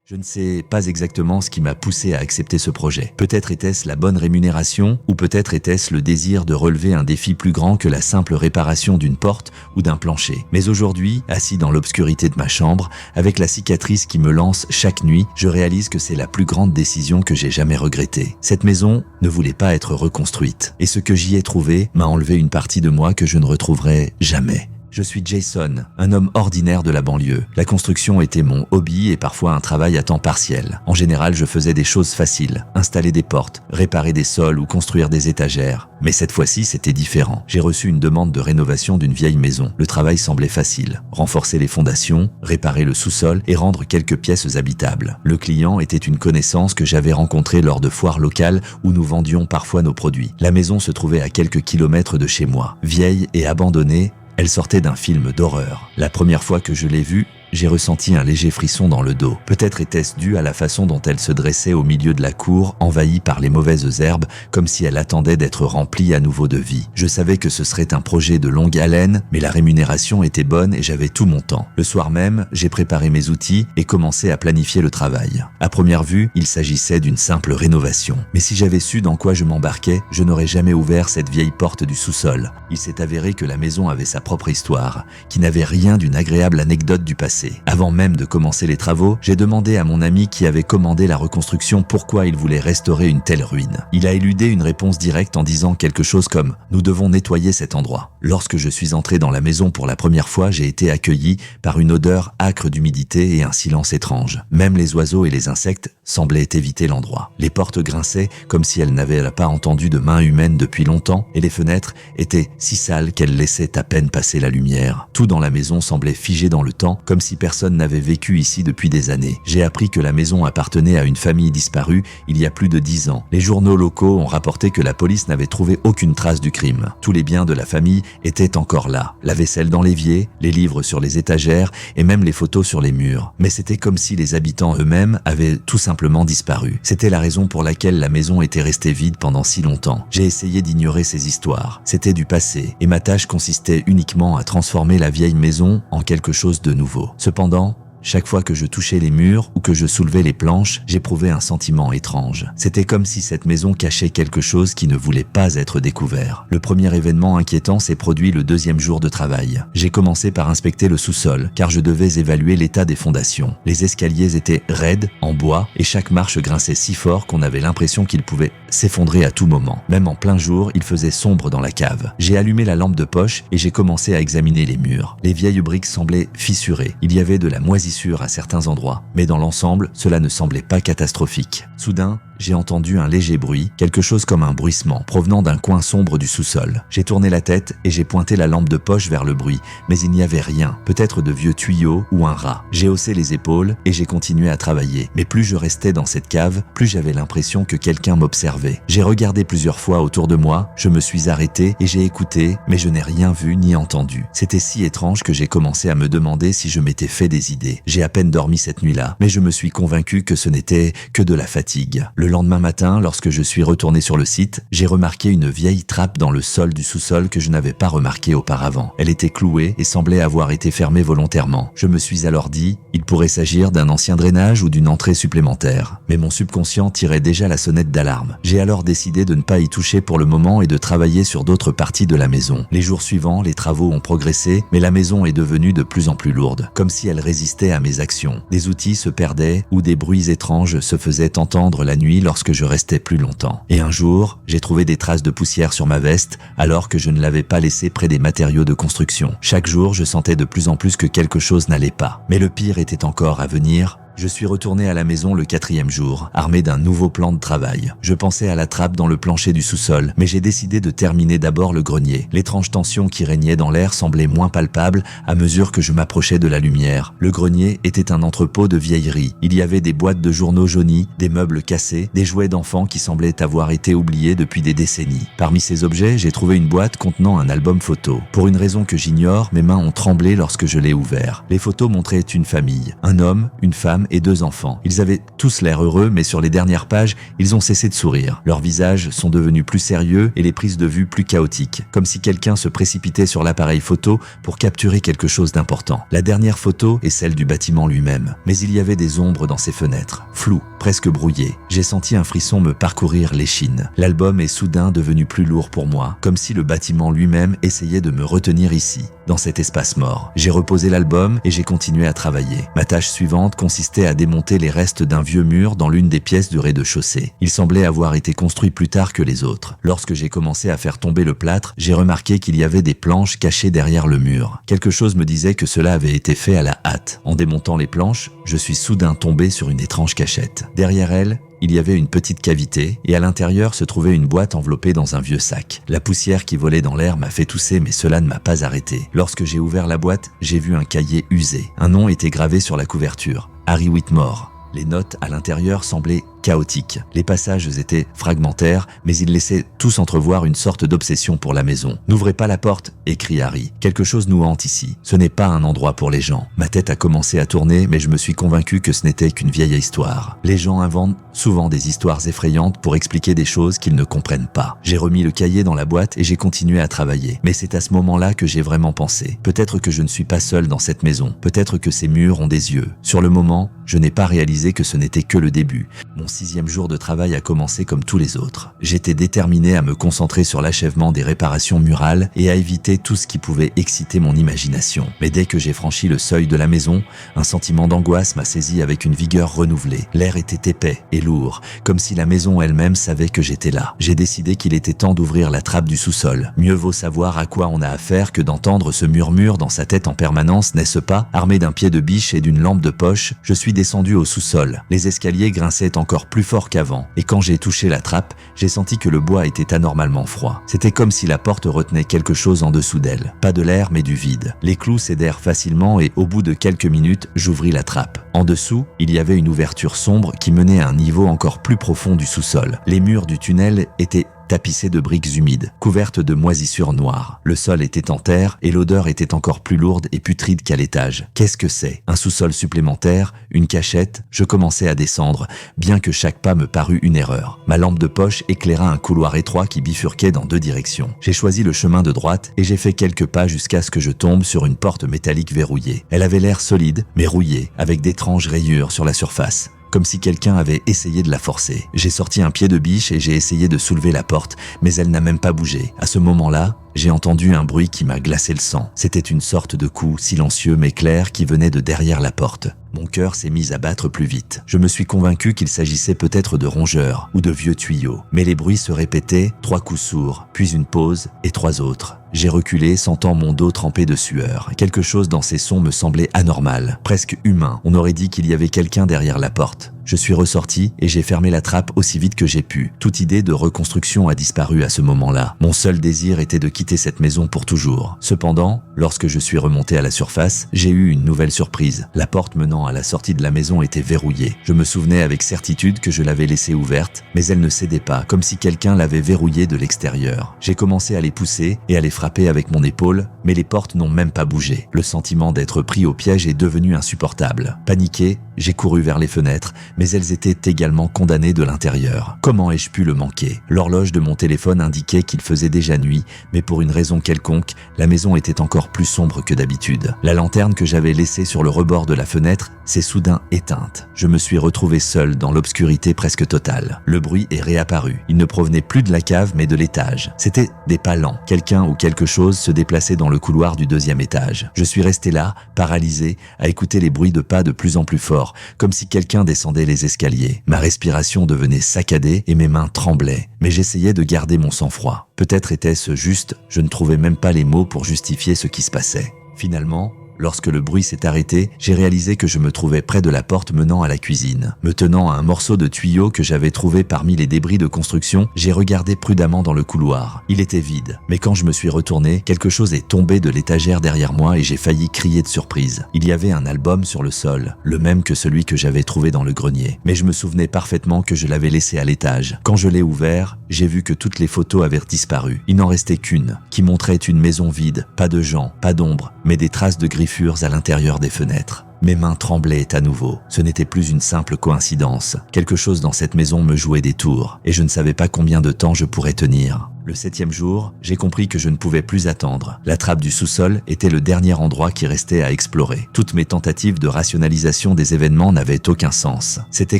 Je ne sais pas exactement ce qui m'a poussé à accepter ce projet. Peut-être était-ce la bonne rémunération, ou peut-être était-ce le désir de relever un défi plus grand que la simple réparation d'une porte ou d'un plancher. Mais aujourd'hui, assis dans l'obscurité de ma chambre, avec la cicatrice qui me lance chaque nuit, je réalise que c'est la plus grande décision que j'ai jamais regrettée. Cette maison ne voulait pas être reconstruite, et ce que j'y ai trouvé m'a enlevé une partie de moi que je ne retrouverai jamais. Je suis Jason, un homme ordinaire de la banlieue. La construction était mon hobby et parfois un travail à temps partiel. En général, je faisais des choses faciles, installer des portes, réparer des sols ou construire des étagères. Mais cette fois-ci, c'était différent. J'ai reçu une demande de rénovation d'une vieille maison. Le travail semblait facile. Renforcer les fondations, réparer le sous-sol et rendre quelques pièces habitables. Le client était une connaissance que j'avais rencontrée lors de foires locales où nous vendions parfois nos produits. La maison se trouvait à quelques kilomètres de chez moi. Vieille et abandonnée, elle sortait d'un film d'horreur. La première fois que je l'ai vue, j'ai ressenti un léger frisson dans le dos. Peut-être était-ce dû à la façon dont elle se dressait au milieu de la cour, envahie par les mauvaises herbes, comme si elle attendait d'être remplie à nouveau de vie. Je savais que ce serait un projet de longue haleine, mais la rémunération était bonne et j'avais tout mon temps. Le soir même, j'ai préparé mes outils et commencé à planifier le travail. À première vue, il s'agissait d'une simple rénovation. Mais si j'avais su dans quoi je m'embarquais, je n'aurais jamais ouvert cette vieille porte du sous-sol. Il s'est avéré que la maison avait sa propre histoire, qui n'avait rien d'une agréable anecdote du passé. Avant même de commencer les travaux, j'ai demandé à mon ami qui avait commandé la reconstruction pourquoi il voulait restaurer une telle ruine. Il a éludé une réponse directe en disant quelque chose comme « Nous devons nettoyer cet endroit ». Lorsque je suis entré dans la maison pour la première fois, j'ai été accueilli par une odeur âcre d'humidité et un silence étrange. Même les oiseaux et les insectes semblaient éviter l'endroit. Les portes grinçaient comme si elles n'avaient pas entendu de main humaine depuis longtemps et les fenêtres étaient si sales qu'elles laissaient à peine passer la lumière. Tout dans la maison semblait figé dans le temps, comme si personne n'avait vécu ici depuis des années. J'ai appris que la maison appartenait à une famille disparue il y a plus de 10 ans. Les journaux locaux ont rapporté que la police n'avait trouvé aucune trace du crime. Tous les biens de la famille étaient encore là. La vaisselle dans l'évier, les livres sur les étagères et même les photos sur les murs. Mais c'était comme si les habitants eux-mêmes avaient tout simplement disparu. C'était la raison pour laquelle la maison était restée vide pendant si longtemps. J'ai essayé d'ignorer ces histoires. C'était du passé et ma tâche consistait uniquement à transformer la vieille maison en quelque chose de nouveau. Cependant, chaque fois que je touchais les murs ou que je soulevais les planches, j'éprouvais un sentiment étrange. C'était comme si cette maison cachait quelque chose qui ne voulait pas être découvert. Le premier événement inquiétant s'est produit le deuxième jour de travail. J'ai commencé par inspecter le sous-sol, car je devais évaluer l'état des fondations. Les escaliers étaient raides, en bois, et chaque marche grinçait si fort qu'on avait l'impression qu'il pouvait s'effondrer à tout moment. Même en plein jour, il faisait sombre dans la cave. J'ai allumé la lampe de poche et j'ai commencé à examiner les murs. Les vieilles briques semblaient fissurées. Il y avait de la moisissure à certains endroits, mais dans l'ensemble, cela ne semblait pas catastrophique. Soudain, j'ai entendu un léger bruit, quelque chose comme un bruissement, provenant d'un coin sombre du sous-sol. J'ai tourné la tête et j'ai pointé la lampe de poche vers le bruit, mais il n'y avait rien, peut-être de vieux tuyaux ou un rat. J'ai haussé les épaules et j'ai continué à travailler, mais plus je restais dans cette cave, plus j'avais l'impression que quelqu'un m'observait. J'ai regardé plusieurs fois autour de moi, je me suis arrêté et j'ai écouté, mais je n'ai rien vu ni entendu. C'était si étrange que j'ai commencé à me demander si je m'étais fait des idées. J'ai à peine dormi cette nuit-là, mais je me suis convaincu que ce n'était que de la fatigue. Le lendemain matin, lorsque je suis retourné sur le site, j'ai remarqué une vieille trappe dans le sol du sous-sol que je n'avais pas remarquée auparavant. Elle était clouée et semblait avoir été fermée volontairement. Je me suis alors dit, il pourrait s'agir d'un ancien drainage ou d'une entrée supplémentaire. Mais mon subconscient tirait déjà la sonnette d'alarme. J'ai alors décidé de ne pas y toucher pour le moment et de travailler sur d'autres parties de la maison. Les jours suivants, les travaux ont progressé, mais la maison est devenue de plus en plus lourde, comme si elle résistait à mes actions. Des outils se perdaient ou des bruits étranges se faisaient entendre la nuit lorsque je restais plus longtemps. Et un jour, j'ai trouvé des traces de poussière sur ma veste alors que je ne l'avais pas laissée près des matériaux de construction. Chaque jour, je sentais de plus en plus que quelque chose n'allait pas. Mais le pire était encore à venir. Je suis retourné à la maison le 4e jour, armé d'un nouveau plan de travail. Je pensais à la trappe dans le plancher du sous-sol, mais j'ai décidé de terminer d'abord le grenier. L'étrange tension qui régnait dans l'air semblait moins palpable à mesure que je m'approchais de la lumière. Le grenier était un entrepôt de vieilleries. Il y avait des boîtes de journaux jaunis, des meubles cassés, des jouets d'enfants qui semblaient avoir été oubliés depuis des décennies. Parmi ces objets, j'ai trouvé une boîte contenant un album photo. Pour une raison que j'ignore, mes mains ont tremblé lorsque je l'ai ouvert. Les photos montraient une famille, un homme, une femme femme et 2 enfants. Ils avaient tous l'air heureux, mais sur les dernières pages, ils ont cessé de sourire. Leurs visages sont devenus plus sérieux et les prises de vue plus chaotiques, comme si quelqu'un se précipitait sur l'appareil photo pour capturer quelque chose d'important. La dernière photo est celle du bâtiment lui-même, mais il y avait des ombres dans ses fenêtres, floues, presque brouillées. J'ai senti un frisson me parcourir l'échine. L'album est soudain devenu plus lourd pour moi, comme si le bâtiment lui-même essayait de me retenir ici, dans cet espace mort. J'ai reposé l'album et j'ai continué à travailler. Ma tâche suivante consistait à démonter les restes d'un vieux mur dans l'une des pièces du rez-de-chaussée. Il semblait avoir été construit plus tard que les autres. Lorsque j'ai commencé à faire tomber le plâtre, j'ai remarqué qu'il y avait des planches cachées derrière le mur. Quelque chose me disait que cela avait été fait à la hâte. En démontant les planches, je suis soudain tombé sur une étrange cachette. Derrière elle, il y avait une petite cavité et à l'intérieur se trouvait une boîte enveloppée dans un vieux sac. La poussière qui volait dans l'air m'a fait tousser, mais cela ne m'a pas arrêté. Lorsque j'ai ouvert la boîte, j'ai vu un cahier usé. Un nom était gravé sur la couverture. Harry Whitmore. Les notes à l'intérieur semblaient chaotiques. Les passages étaient fragmentaires, mais ils laissaient tous entrevoir une sorte d'obsession pour la maison. « N'ouvrez pas la porte !» écrit Harry. « Quelque chose nous hante ici. Ce n'est pas un endroit pour les gens. » Ma tête a commencé à tourner, mais je me suis convaincu que ce n'était qu'une vieille histoire. Les gens inventent souvent des histoires effrayantes pour expliquer des choses qu'ils ne comprennent pas. J'ai remis le cahier dans la boîte et j'ai continué à travailler. Mais c'est à ce moment-là que j'ai vraiment pensé. Peut-être que je ne suis pas seul dans cette maison. Peut-être que ces murs ont des yeux. Sur le moment, je n'ai pas réalisé que ce n'était que le début. Mon 6e jour de travail a commencé comme tous les autres. J'étais déterminé à me concentrer sur l'achèvement des réparations murales et à éviter tout ce qui pouvait exciter mon imagination. Mais dès que j'ai franchi le seuil de la maison, un sentiment d'angoisse m'a saisi avec une vigueur renouvelée. L'air était épais et lourd, comme si la maison elle-même savait que j'étais là. J'ai décidé qu'il était temps d'ouvrir la trappe du sous-sol. Mieux vaut savoir à quoi on a affaire que d'entendre ce murmure dans sa tête en permanence, n'est-ce pas? Armé d'un pied de biche et d'une lampe de poche, je suis descendu au sous-sol. Les escaliers grinçaient encore plus fort qu'avant, et quand j'ai touché la trappe, j'ai senti que le bois était anormalement froid. C'était comme si la porte retenait quelque chose en dessous d'elle. Pas de l'air, mais du vide. Les clous cédèrent facilement et au bout de quelques minutes, j'ouvris la trappe. En dessous, il y avait une ouverture sombre qui menait à un niveau encore plus profond du sous-sol. Les murs du tunnel étaient tapissée de briques humides, couvertes de moisissures noires. Le sol était en terre et l'odeur était encore plus lourde et putride qu'à l'étage. Qu'est-ce que c'est? Un sous-sol supplémentaire? Une cachette? Je commençais à descendre, bien que chaque pas me parût une erreur. Ma lampe de poche éclaira un couloir étroit qui bifurquait dans 2 directions. J'ai choisi le chemin de droite et j'ai fait quelques pas jusqu'à ce que je tombe sur une porte métallique verrouillée. Elle avait l'air solide, mais rouillée, avec d'étranges rayures sur la surface, comme si quelqu'un avait essayé de la forcer. J'ai sorti un pied de biche et j'ai essayé de soulever la porte, mais elle n'a même pas bougé. À ce moment-là, j'ai entendu un bruit qui m'a glacé le sang. C'était une sorte de coup silencieux mais clair qui venait de derrière la porte. Mon cœur s'est mis à battre plus vite. Je me suis convaincu qu'il s'agissait peut-être de rongeurs ou de vieux tuyaux. Mais les bruits se répétaient, 3 coups sourds, puis une pause et 3 autres. J'ai reculé, sentant mon dos trempé de sueur. Quelque chose dans ces sons me semblait anormal, presque humain. On aurait dit qu'il y avait quelqu'un derrière la porte. Je suis ressorti et j'ai fermé la trappe aussi vite que j'ai pu. Toute idée de reconstruction a disparu à ce moment-là. Mon seul désir était de quitter cette maison pour toujours. Cependant, lorsque je suis remonté à la surface, j'ai eu une nouvelle surprise. La porte menant à la sortie de la maison était verrouillée. Je me souvenais avec certitude que je l'avais laissée ouverte, mais elle ne cédait pas, comme si quelqu'un l'avait verrouillée de l'extérieur. J'ai commencé à les pousser et à les frapper avec mon épaule, mais les portes n'ont même pas bougé. Le sentiment d'être pris au piège est devenu insupportable. Paniqué, j'ai couru vers les fenêtres, mais elles étaient également condamnées de l'intérieur. Comment ai-je pu le manquer? L'horloge de mon téléphone indiquait qu'il faisait déjà nuit, mais pour une raison quelconque, la maison était encore plus sombre que d'habitude. La lanterne que j'avais laissée sur le rebord de la fenêtre s'est soudain éteinte. Je me suis retrouvé seul dans l'obscurité presque totale. Le bruit est réapparu. Il ne provenait plus de la cave, mais de l'étage. C'était des pas lents. Quelqu'un ou quelque chose se déplaçait dans le couloir du 2e étage. Je suis resté là, paralysé, à écouter les bruits de pas de plus en plus forts, comme si quelqu'un descendait les escaliers. Ma respiration devenait saccadée et mes mains tremblaient, mais j'essayais de garder mon sang-froid. Peut-être était-ce juste, je ne trouvais même pas les mots pour justifier ce qui se passait. Finalement, lorsque le bruit s'est arrêté, j'ai réalisé que je me trouvais près de la porte menant à la cuisine. Me tenant à un morceau de tuyau que j'avais trouvé parmi les débris de construction, j'ai regardé prudemment dans le couloir. Il était vide, mais quand je me suis retourné, quelque chose est tombé de l'étagère derrière moi et j'ai failli crier de surprise. Il y avait un album sur le sol, le même que celui que j'avais trouvé dans le grenier. Mais je me souvenais parfaitement que je l'avais laissé à l'étage. Quand je l'ai ouvert, j'ai vu que toutes les photos avaient disparu. Il n'en restait qu'une, qui montrait une maison vide, pas de gens, pas d'ombre, mais des traces de griffures à l'intérieur des fenêtres. Mes mains tremblaient à nouveau. Ce n'était plus une simple coïncidence. Quelque chose dans cette maison me jouait des tours, et je ne savais pas combien de temps je pourrais tenir. Le 7e jour, j'ai compris que je ne pouvais plus attendre. La trappe du sous-sol était le dernier endroit qui restait à explorer. Toutes mes tentatives de rationalisation des événements n'avaient aucun sens. C'était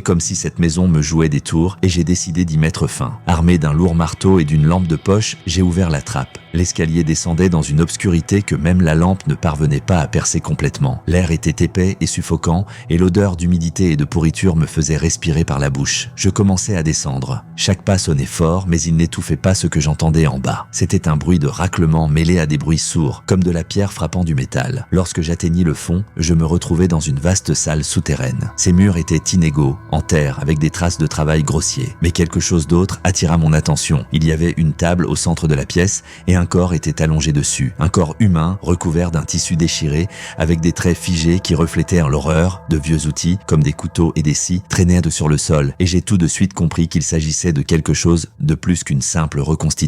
comme si cette maison me jouait des tours et j'ai décidé d'y mettre fin. Armé d'un lourd marteau et d'une lampe de poche, j'ai ouvert la trappe. L'escalier descendait dans une obscurité que même la lampe ne parvenait pas à percer complètement. L'air était épais et suffocant et l'odeur d'humidité et de pourriture me faisait respirer par la bouche. Je commençais à descendre. Chaque pas sonnait fort, mais il n'étouffait pas ce que j'entendais en bas. C'était un bruit de raclement mêlé à des bruits sourds, comme de la pierre frappant du métal. Lorsque j'atteignis le fond, je me retrouvais dans une vaste salle souterraine. Ses murs étaient inégaux, en terre, avec des traces de travail grossier. Mais quelque chose d'autre attira mon attention. Il y avait une table au centre de la pièce et un corps était allongé dessus. Un corps humain recouvert d'un tissu déchiré avec des traits figés qui reflétaient l'horreur. De vieux outils, comme des couteaux et des scies, traînaient sur le sol et j'ai tout de suite compris qu'il s'agissait de quelque chose de plus qu'une simple reconstitution.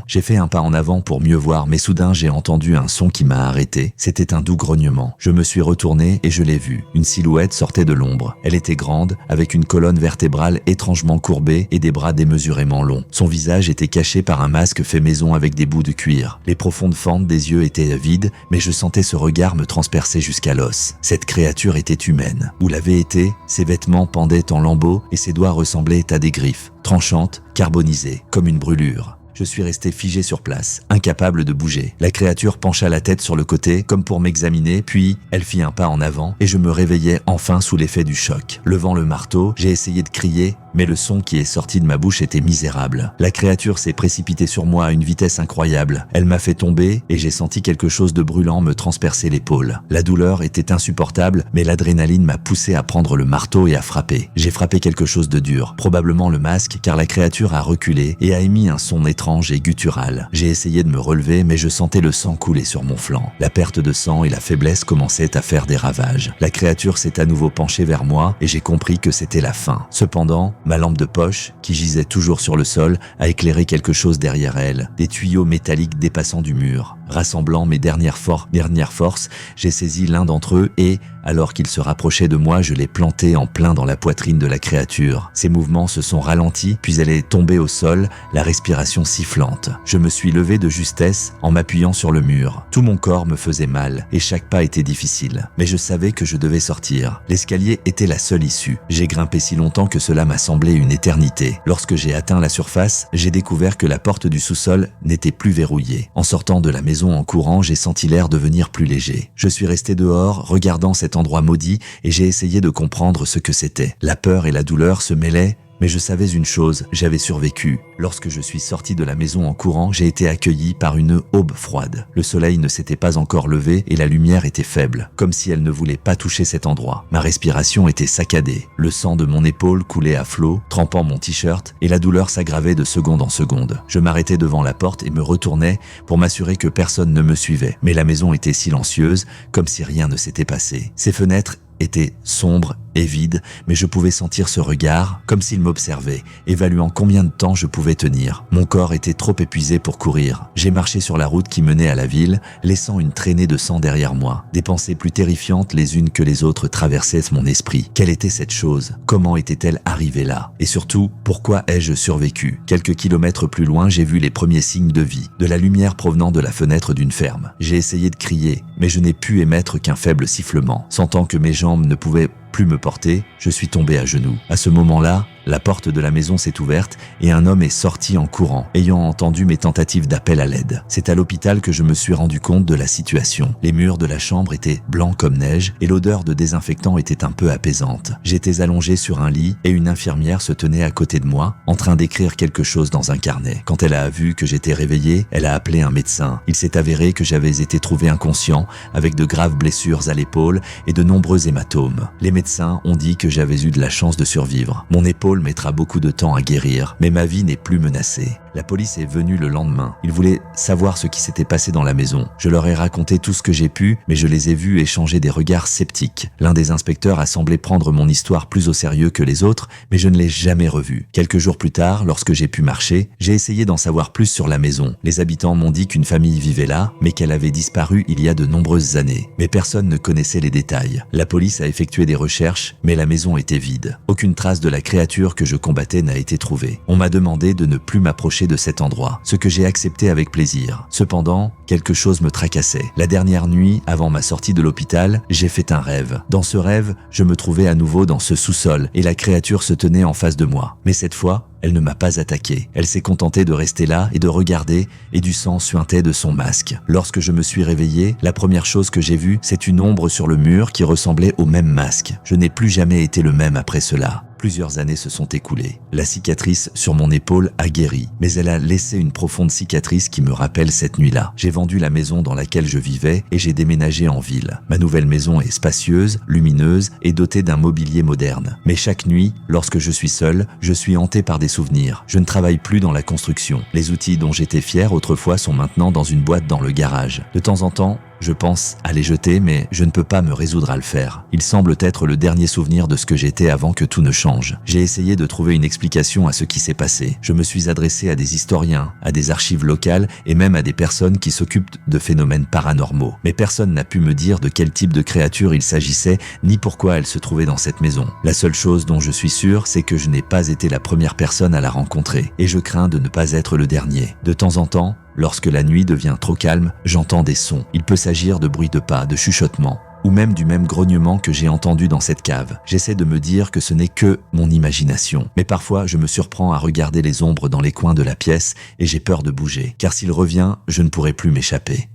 J'ai fait un pas en avant pour mieux voir, mais soudain j'ai entendu un son qui m'a arrêté. C'était un doux grognement. Je me suis retourné et je l'ai vu. Une silhouette sortait de l'ombre. Elle était grande, avec une colonne vertébrale étrangement courbée et des bras démesurément longs. Son visage était caché par un masque fait maison avec des bouts de cuir. Les profondes fentes des yeux étaient vides, mais je sentais ce regard me transpercer jusqu'à l'os. Cette créature était humaine. Où l'avait été, ses vêtements pendaient en lambeaux et ses doigts ressemblaient à des griffes, tranchantes, carbonisées, comme une brûlure. Je suis resté figé sur place, incapable de bouger. La créature pencha la tête sur le côté, comme pour m'examiner, puis elle fit un pas en avant et je me réveillai enfin sous l'effet du choc. Levant le marteau, j'ai essayé de crier, mais le son qui est sorti de ma bouche était misérable. La créature s'est précipitée sur moi à une vitesse incroyable. Elle m'a fait tomber et j'ai senti quelque chose de brûlant me transpercer l'épaule. La douleur était insupportable, mais l'adrénaline m'a poussé à prendre le marteau et à frapper. J'ai frappé quelque chose de dur, probablement le masque, car la créature a reculé et a émis un son étrange et guttural. J'ai essayé de me relever, mais je sentais le sang couler sur mon flanc. La perte de sang et la faiblesse commençaient à faire des ravages. La créature s'est à nouveau penchée vers moi et j'ai compris que c'était la fin. Cependant, ma lampe de poche, qui gisait toujours sur le sol, a éclairé quelque chose derrière elle, des tuyaux métalliques dépassant du mur. Rassemblant mes dernières forces, j'ai saisi l'un d'entre eux et, alors qu'il se rapprochait de moi, je l'ai planté en plein dans la poitrine de la créature. Ses mouvements se sont ralentis, puis elle est tombée au sol, la respiration sifflante. Je me suis levé de justesse en m'appuyant sur le mur. Tout mon corps me faisait mal et chaque pas était difficile. Mais je savais que je devais sortir. L'escalier était la seule issue. J'ai grimpé si longtemps que cela m'a semblé une éternité. Lorsque j'ai atteint la surface, j'ai découvert que la porte du sous-sol n'était plus verrouillée. En sortant de la maison en courant, j'ai senti l'air devenir plus léger. Je suis resté dehors, regardant cet endroit maudit, et j'ai essayé de comprendre ce que c'était. La peur et la douleur se mêlaient, mais je savais une chose, j'avais survécu. Lorsque je suis sorti de la maison en courant, j'ai été accueilli par une aube froide. Le soleil ne s'était pas encore levé et la lumière était faible, comme si elle ne voulait pas toucher cet endroit. Ma respiration était saccadée. Le sang de mon épaule coulait à flot, trempant mon t-shirt, et la douleur s'aggravait de seconde en seconde. Je m'arrêtais devant la porte et me retournais pour m'assurer que personne ne me suivait. Mais la maison était silencieuse, comme si rien ne s'était passé. Ses fenêtres étaient sombres et vide, mais je pouvais sentir ce regard, comme s'il m'observait, évaluant combien de temps je pouvais tenir. Mon corps était trop épuisé pour courir. J'ai marché sur la route qui menait à la ville, laissant une traînée de sang derrière moi. Des pensées plus terrifiantes les unes que les autres traversaient mon esprit. Quelle était cette chose? Comment était-elle arrivée là? Et surtout, pourquoi ai-je survécu? Quelques kilomètres plus loin, j'ai vu les premiers signes de vie, de la lumière provenant de la fenêtre d'une ferme. J'ai essayé de crier, mais je n'ai pu émettre qu'un faible sifflement. Sentant que mes jambes ne pouvaient plus me porter, je suis tombé à genoux. À ce moment-là, la porte de la maison s'est ouverte et un homme est sorti en courant, ayant entendu mes tentatives d'appel à l'aide. C'est à l'hôpital que je me suis rendu compte de la situation. Les murs de la chambre étaient blancs comme neige et l'odeur de désinfectant était un peu apaisante. J'étais allongé sur un lit et une infirmière se tenait à côté de moi, en train d'écrire quelque chose dans un carnet. Quand elle a vu que j'étais réveillé, elle a appelé un médecin. Il s'est avéré que j'avais été trouvé inconscient, avec de graves blessures à l'épaule et de nombreux hématomes. Les médecins ont dit que j'avais eu de la chance de survivre. Mon épaule mettra beaucoup de temps à guérir, mais ma vie n'est plus menacée. La police est venue le lendemain. Ils voulaient savoir ce qui s'était passé dans la maison. Je leur ai raconté tout ce que j'ai pu, mais je les ai vus échanger des regards sceptiques. L'un des inspecteurs a semblé prendre mon histoire plus au sérieux que les autres, mais je ne l'ai jamais revu. Quelques jours plus tard, lorsque j'ai pu marcher, j'ai essayé d'en savoir plus sur la maison. Les habitants m'ont dit qu'une famille vivait là, mais qu'elle avait disparu il y a de nombreuses années. Mais personne ne connaissait les détails. La police a effectué des recherches, mais la maison était vide. Aucune trace de la créature que je combattais n'a été trouvée. On m'a demandé de ne plus m'approcher de cet endroit, ce que j'ai accepté avec plaisir. Cependant, quelque chose me tracassait. La dernière nuit, avant ma sortie de l'hôpital, j'ai fait un rêve. Dans ce rêve, je me trouvais à nouveau dans ce sous-sol et la créature se tenait en face de moi. Mais cette fois, elle ne m'a pas attaqué. Elle s'est contentée de rester là et de regarder, et du sang suintait de son masque. Lorsque je me suis réveillé, la première chose que j'ai vue, c'est une ombre sur le mur qui ressemblait au même masque. Je n'ai plus jamais été le même après cela. Plusieurs années se sont écoulées. La cicatrice sur mon épaule a guéri, mais elle a laissé une profonde cicatrice qui me rappelle cette nuit-là. J'ai vendu la maison dans laquelle je vivais et j'ai déménagé en ville. Ma nouvelle maison est spacieuse, lumineuse et dotée d'un mobilier moderne. Mais chaque nuit, lorsque je suis seul, je suis hanté par des souvenirs. Je ne travaille plus dans la construction. Les outils dont j'étais fier autrefois sont maintenant dans une boîte dans le garage. De temps en temps, je pense à les jeter, mais je ne peux pas me résoudre à le faire. Ils semblent être le dernier souvenir de ce que j'étais avant que tout ne change. J'ai essayé de trouver une explication à ce qui s'est passé. Je me suis adressé à des historiens, à des archives locales et même à des personnes qui s'occupent de phénomènes paranormaux. Mais personne n'a pu me dire de quel type de créature il s'agissait, ni pourquoi elle se trouvait dans cette maison. La seule chose dont je suis sûr, c'est que je n'ai pas été la première personne à la rencontrer, et je crains de ne pas être le dernier. De temps en temps, lorsque la nuit devient trop calme, j'entends des sons. Il peut s'agir de bruits de pas, de chuchotements, ou même du même grognement que j'ai entendu dans cette cave. J'essaie de me dire que ce n'est que mon imagination. Mais parfois, je me surprends à regarder les ombres dans les coins de la pièce et j'ai peur de bouger. Car s'il revient, je ne pourrai plus m'échapper.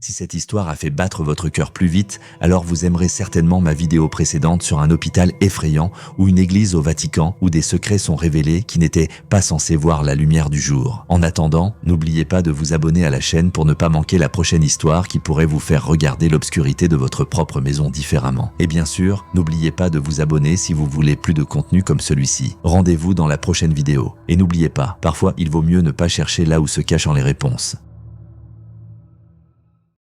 Si cette histoire a fait battre votre cœur plus vite, alors vous aimerez certainement ma vidéo précédente sur un hôpital effrayant ou une église au Vatican où des secrets sont révélés qui n'étaient pas censés voir la lumière du jour. En attendant, n'oubliez pas de vous abonner à la chaîne pour ne pas manquer la prochaine histoire qui pourrait vous faire regarder l'obscurité de votre propre maison différemment. Et bien sûr, n'oubliez pas de vous abonner si vous voulez plus de contenu comme celui-ci. Rendez-vous dans la prochaine vidéo. Et n'oubliez pas, parfois il vaut mieux ne pas chercher là où se cachent les réponses.